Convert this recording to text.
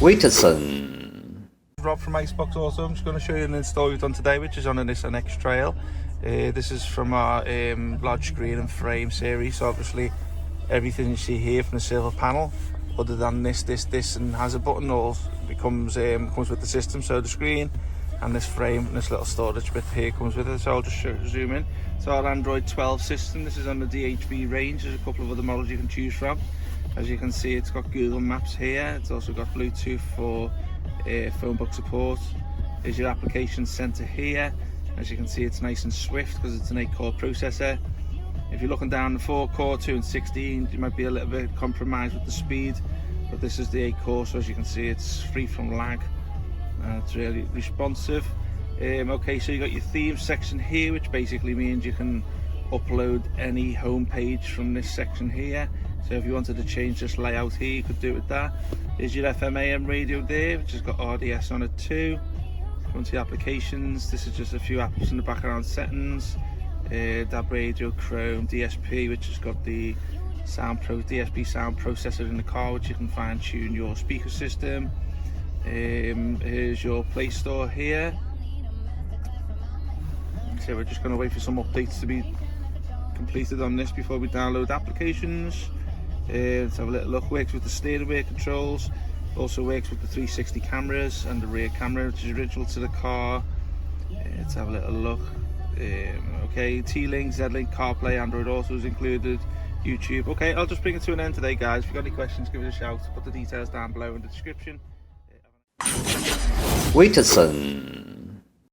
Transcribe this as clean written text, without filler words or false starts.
WITSON. Rob from Icebox Auto. I'm just going to show you an install we've done today, which is on a Nissan X-Trail. This is from our large screen and frame series. So obviously everything you see here from the silver panel, other than this and has a button, all becomes comes with the system. So the screen and this frame and this little storage bit here comes with it. So I'll just zoom in. It's our Android 12 system. This is on the DHV range. There's a couple of other models you can choose from. As you can see, it's got Google Maps here. It's also got Bluetooth for phone book support. There's your application center here. As you can see, it's nice and swift because it's an 8-core processor. If you're looking down the 4-core, 2 and 16, you might be a little bit compromised with the speed, but this is the 8-core, so as you can see, it's free from lag. It's really responsive. Okay, so you got your themes section here, which basically means you can upload any home page from this section here. So if you wanted to change this layout here, you could do it with that. There's your FM AM radio there, which has got RDS on it too. Go into the applications. This is just a few apps in the background settings. DAB radio, Chrome, DSP, which has got the DSP sound processor in the car, which you can fine tune your speaker system. Here's your Play Store here. So we're just going to wait for some updates to be completed on this before we download applications. Let's have a little look. Works with the steering wheel controls, also works with the 360 cameras and the rear camera, which is original to the car. Let's have a little look. Okay, T-Link, Z-Link, CarPlay, Android Auto is included, YouTube. Okay, I'll just bring it to an end today, guys. If you've got any questions, give us a shout. Put the details down below in the description. WITSON.